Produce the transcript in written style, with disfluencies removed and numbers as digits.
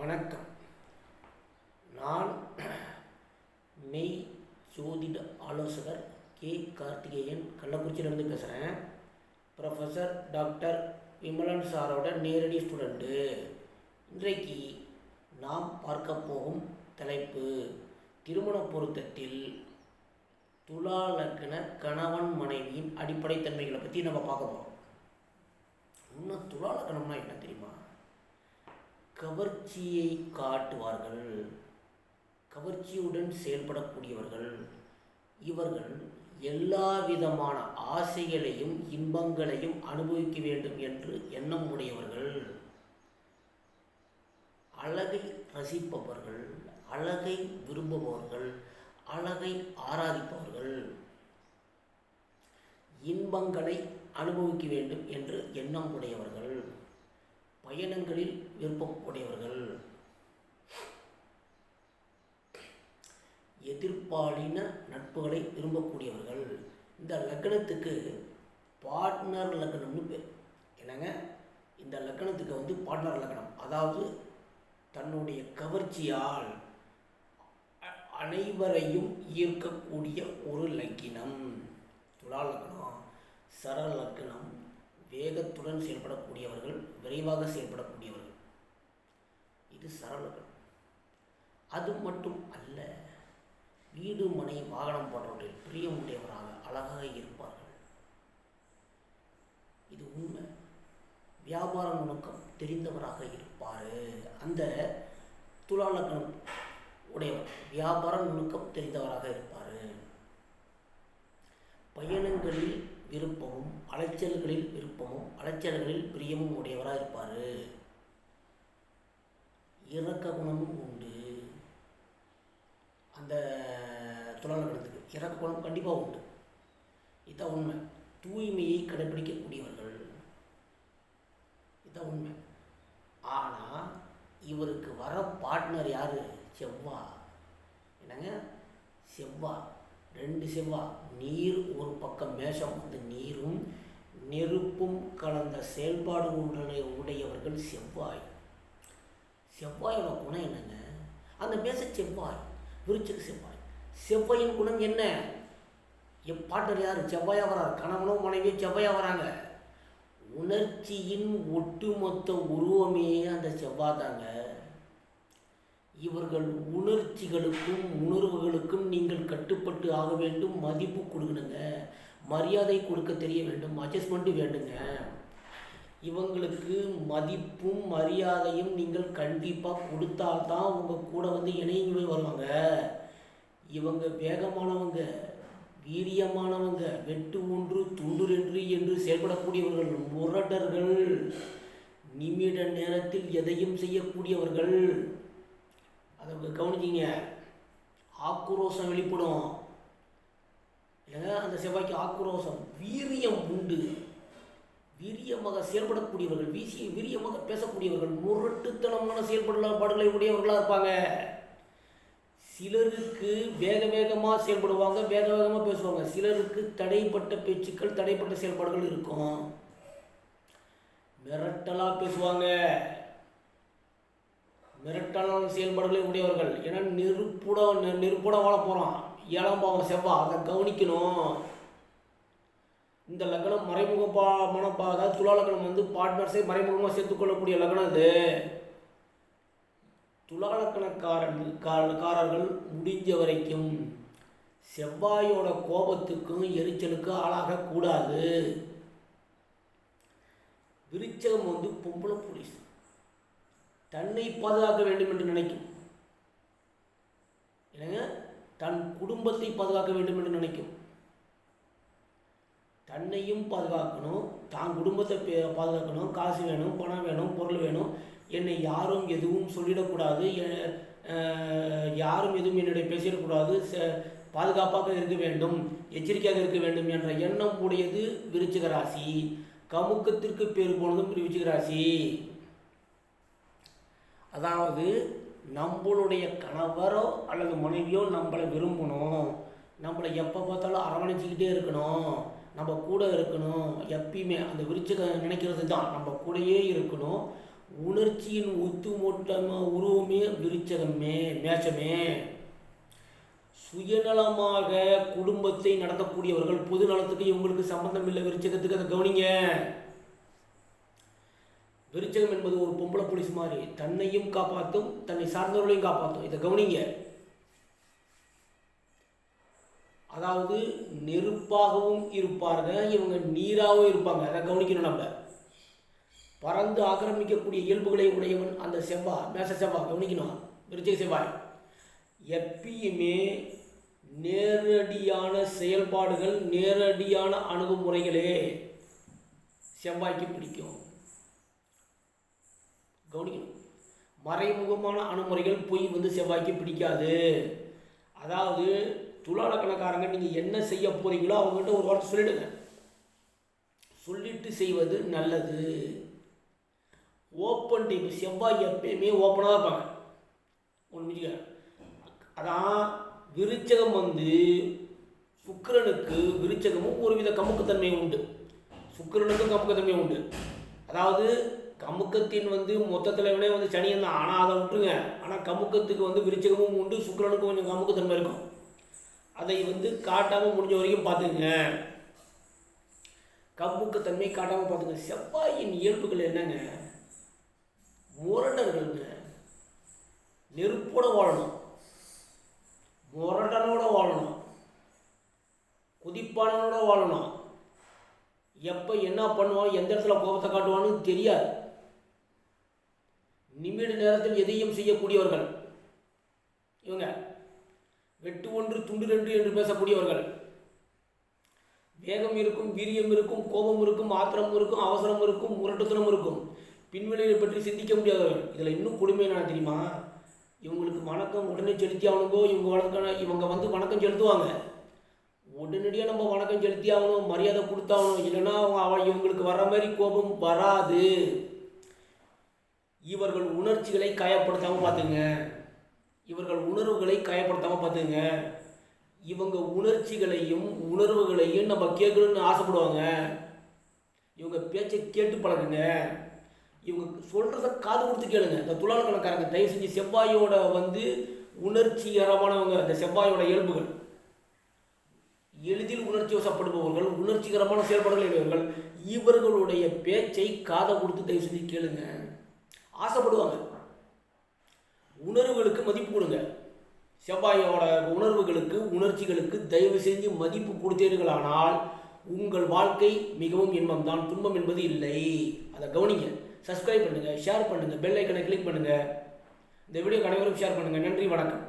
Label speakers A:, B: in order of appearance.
A: வணக்கம். நான் மெய் ஜோதிட ஆலோசகர் கே கார்த்திகேயன், கள்ளக்குறிச்சியிலேருந்து பேசுகிறேன். ப்ரொஃபஸர் டாக்டர் விமலன் சாரோட நேரடி ஸ்டூடெண்ட்டு. இன்றைக்கு நாம் பார்க்க போகும் தலைப்பு திருமண பொருத்தத்தில் துலா லக்ன கணவன் மனைவியின் அடிப்படை தன்மைகளை பற்றி நம்ம பார்க்க போகிறோம். இன்னும் துலா லக்னம்னா என்ன தெரியுமா? கவர்ச்சியை காட்டுவார்கள், கவர்ச்சியுடன் செயல்படக்கூடியவர்கள். இவர்கள் எல்லா விதமான ஆசைகளையும் இன்பங்களையும் அனுபவிக்க வேண்டும் என்று எண்ணம் உடையவர்கள். அழகை ரசிப்பவர்கள், அழகை விரும்புபவர்கள், அழகை ஆராதிப்பவர்கள். இன்பங்களை அனுபவிக்க வேண்டும் என்று எண்ணம் உடையவர்கள். பயணங்களில் விருப்பம் உடையவர்கள். எதிர்பாலின நட்புகளை விரும்பக்கூடியவர்கள். இந்த லக்னத்துக்கு பார்ட்னர் லக்னம்னு பேர். என்னங்க, இந்த லக்னத்துக்கு பார்ட்னர் லக்னம், அதாவது தன்னுடைய கவர்ச்சியால் அனைவரையும் ஈர்க்கக்கூடிய ஒரு லக்கினம் துலா லக்னம். சர லக்னம், வேகத்துடன் செயல்படக்கூடியவர்கள், விரைவாக செயல்படக்கூடியவர்கள். இது சரலக்னம். அது மட்டும் அல்ல, வீடு மனை வாகனம் போன்றவற்றில் பிரியமுடையவராக அழகாக இருப்பார்கள். இது உண்மை. வியாபார நுணுக்கம் தெரிந்தவராக இருப்பார். அந்த துலா லக்னம் உடையவர் வியாபார நுணுக்கம் தெரிந்தவராக இருப்பார். பயணங்களில் விருப்பமும், அலைச்சல்களில் விருப்பமும், அலைச்சல்களில் பிரியமும் உடையவராக இருப்பார். இரக்க குணமும் உண்டு. அந்த துலா லக்னத்துக்கு இரக்க குணம் கண்டிப்பாக உண்டு. இதுதான் உண்மை. தூய்மையை கடைபிடிக்கக்கூடியவர்கள். இதுதான் உண்மை. ஆனால் இவருக்கு வர பார்ட்னர் யார்? செவ்வாய். என்னங்க, செவ்வாய். 2 செவ்வாய். நீர் ஒரு பக்கம், மேஷம் நீரும் நெருப்பும் கலந்த செயல்பாடு உடையவர்கள் செவ்வாய். செவ்வாயோட குணம் என்னங்க? அந்த மேஷ செவ்வாய், விருச்சிக செவ்வாய். செவ்வாயின் குணம் என்ன? பார்ட்னர் யார்? செவ்வாயா வரார். கணவனோ மனைவியோ செவ்வாயா வராங்க. உணர்ச்சியின் ஒட்டுமொத்த உருவமே அந்த செவ்வாய் தாங்க. இவர்கள் உணர்ச்சிகளுக்கும் உணர்வுகளுக்கும் நீங்கள் கட்டுப்பட்டு ஆக வேண்டும். மதிப்பு கொடுக்கணுங்க, மரியாதை கொடுக்க தெரிய வேண்டும், அட்ஜஸ்ட்மெண்ட்டு வேண்டுங்க. இவங்களுக்கு மதிப்பும் மரியாதையும் நீங்கள் கண்டிப்பாக கொடுத்தால்தான் உங்கள் கூட இணைஞ்சு வருவாங்க. இவங்க வேகமானவங்க, வீரியமானவங்க, வெட்டு ஒன்று துண்டு ரெண்டு என்று செயல்படக்கூடியவர்கள், முரடர்கள், நிமிட நேரத்தில் எதையும் செய்யக்கூடியவர்கள். அதை கவனிச்சிங்க. ஆக்ரோஷம் வெளிப்படும் இல்லைங்க, அந்த செவ்வாய்க்கு ஆக்ரோஷம். வீரியம் உண்டு. வீரியமாக செயல்படக்கூடியவர்கள், வீரியமாக பேசக்கூடியவர்கள், முரட்டுத்தனமான செயல்பாடுகளை உடையவர்களாக இருப்பாங்க. சிலருக்கு வேகமாக செயல்படுவாங்க, வேகமாக பேசுவாங்க. சிலருக்கு தடைப்பட்ட பேச்சுக்கள், தடைப்பட்ட செயல்பாடுகள் இருக்கும். மிரட்டலாக பேசுவாங்க, மிரட்டலான செயல்பாடுகளை உடையவர்கள். ஏன்னா நெருப்புட வாழ போகிறான் 7ஆம் பாவம் செவ்வாய். அதை கவனிக்கணும். இந்த லக்னம் மறைமுகமான அதாவது துலா லக்னம் பார்ட்னர்ஸை மறைமுகமாக சேர்த்துக்கொள்ளக்கூடிய லக்னம் இது. துலா லக்னக்காரர்கள் முடிஞ்ச வரைக்கும் செவ்வாயோட கோபத்துக்கும் எரிச்சலுக்கும் ஆளாகக்கூடாது. விருச்சகம் பொம்பளை போலீஸ், தன்னை பாதுகாக்க வேண்டும் என்று நினைக்கும். இல்லைங்க, தன் குடும்பத்தை பாதுகாக்க வேண்டும் என்று நினைக்கும். தன்னையும் பாதுகாக்கணும், தான் குடும்பத்தை பாதுகாக்கணும். காசு வேணும், பணம் வேணும், பொருள் வேணும். என்னை யாரும் எதுவும் சொல்லிடக்கூடாது, யாரும் எதுவும் என்னுடைய பேசிடக்கூடாது, பாதுகாப்பாக இருக்க வேண்டும், எச்சரிக்கையாக இருக்க வேண்டும் என்ற எண்ணம் உடையது விருச்சிக ராசி. கமுக்கத்திற்கு பேர் போனதும் விருச்சிக ராசி. அதாவது நம்மளுடைய கணவரோ அல்லது மனைவியோ நம்மளை விரும்பணும், நம்மளை எப்போ பார்த்தாலும் அரவணைச்சிக்கிட்டே இருக்கணும், நம்ம கூட இருக்கணும். எப்பயுமே அந்த விருச்சிக நினைக்கிறது தான், நம்ம கூடயே இருக்கணும், உணர்ச்சியின் உருவமே விருச்சகமே, மேஷமே. சுயநலமாக குடும்பத்தை நடத்தக்கூடியவர்கள், பொது நலத்துக்கு இவங்களுக்கு சம்பந்தம் இல்லை. விருச்சகத்துக்கு அதை கவனிங்க. விருச்சகம் என்பது ஒரு பொம்பளை போலீஸ் மாதிரி, தன்னையும் காப்பாற்றும் தன்னை சார்ந்தவர்களையும் காப்பாற்றும். இதை கவனிங்க. அதாவது நெருப்பாகவும் இருப்பாங்க, இவங்க நீராகவும் இருப்பாங்க. அதை கவனிக்கணும். நம்ம பறந்து ஆக்கிரமிக்கக்கூடிய இயல்புகளை உடையவன் அந்த செவ்வாய், மேச செவ்வாய். கவனிக்கணும். விருச்சிக செவ்வாய் எப்பயுமே நேரடியான செயல்பாடுகள், நேரடியான அணுகுமுறைகளே செவ்வாய்க்கு பிடிக்கும். கவனிக்கணும். மறைமுகமான அணுகுமுறைகள் பொய் செவ்வாய்க்கு பிடிக்காது. அதாவது துலால கணக்காரங்க நீங்கள் என்ன செய்ய போறீங்களோ அவங்ககிட்ட ஒரு வார்த்தை சொல்லிடுங்க. சொல்லிட்டு செய்வது நல்லது. ஓப்பன் டைப் செவ்வாய் எப்பயுமே ஓப்பனாக இருப்பாங்க. ஒன்று அதான் விருச்சகம் சுக்கிரனுக்கு விருச்சகமும் ஒருவித கமுக்கத்தன்மை உண்டு, சுக்கிரனுக்கும் கமுக்கத்தன்மை உண்டு. அதாவது கமுக்கத்தின் மொத்தத்தில் விட சனியன் தான். ஆனால் அதை விட்டுருங்க. ஆனால் கமுக்கத்துக்கு விருச்சகமும் உண்டு, சுக்கிரனுக்கும் கொஞ்சம் கமுக்கத்தன்மை இருக்கும். அதை காட்டாமல் முடிஞ்ச வரைக்கும் பார்த்துக்குங்க. கமுக்கத்தன்மை காட்டாமல் பார்த்துங்க. செவ்வாயின் இயல்புகள் என்னங்க? முரடர்கள்ங்க. நெருப்போட வாழணும், முரடனோட வாழணும், குதிப்பானனோட வாழணும். எப்போ என்ன பண்ணுவான், எந்த இடத்துல கோபத்தை காட்டுவான்னு தெரியாது. நிமிட நேரத்தில் எதையும் செய்யக்கூடியவர்கள் இவங்க. வெட்டு ஒன்று துண்டு ரெண்டு என்று பேசக்கூடியவர்கள். வேகம் இருக்கும், வீரியம் இருக்கும், கோபம் இருக்கும், ஆத்திரம் இருக்கும், அவசரம் இருக்கும், முரட்டுத்தனம் இருக்கும். பின்விளைவை பற்றி சிந்திக்க முடியாதவர்கள். இதில் இன்னும் கொடுமை என்ன தெரியுமா? இவங்களுக்கு வணக்கம் உடனே செலுத்தி ஆகணுங்கோ. இவங்க வணக்கம் செலுத்துவாங்க. உடனடியாக நம்ம வணக்கம் செலுத்தி ஆகணும், மரியாதை கொடுத்தாகணும். இல்லைன்னா இவங்களுக்கு வர்ற மாதிரி கோபம் வராது. இவர்கள் உணர்ச்சிகளை காயப்படுத்தாமல் பார்த்துங்க. இவர்கள் உணர்வுகளை காயப்படுத்தாமல் பார்த்துங்க. இவங்க உணர்ச்சிகளையும் உணர்வுகளையும் நம்ம கேட்கணும்னு ஆசைப்படுவாங்க. இவங்க பேச்சை கேட்டு பழகுங்க. இவங்க சொல்கிறத காது கொடுத்து கேளுங்க. இந்த துலால கணக்காரங்க தயவு செஞ்சு செவ்வாயோட உணர்ச்சிகரமானவங்க. இந்த செவ்வாயோட இயல்புகள் எளிதில் உணர்ச்சி வசப்படுபவர்கள், உணர்ச்சிகரமான செயல்பாடுகள் இவர்கள். இவர்களுடைய பேச்சை காதை கொடுத்து தயவு செஞ்சு கேளுங்க. ஆசைப்படுவாங்க. உணர்வுகளுக்கு மதிப்பு கொடுங்க. செவ்வாயோட உணர்வுகளுக்கு, உணர்ச்சிகளுக்கு தயவு செஞ்சு மதிப்பு கொடுத்தீர்களானால் உங்கள் வாழ்க்கை மிகவும் இன்பம்தான், துன்பம் என்பது இல்லை. அதை கவனிங்க. சப்ஸ்கிரைப் பண்ணுங்கள், ஷேர் பண்ணுங்கள், பெல் ஐக்கனை கிளிக் பண்ணுங்கள். இந்த வீடியோ அனைவரும் ஷேர் பண்ணுங்கள். நன்றி, வணக்கம்.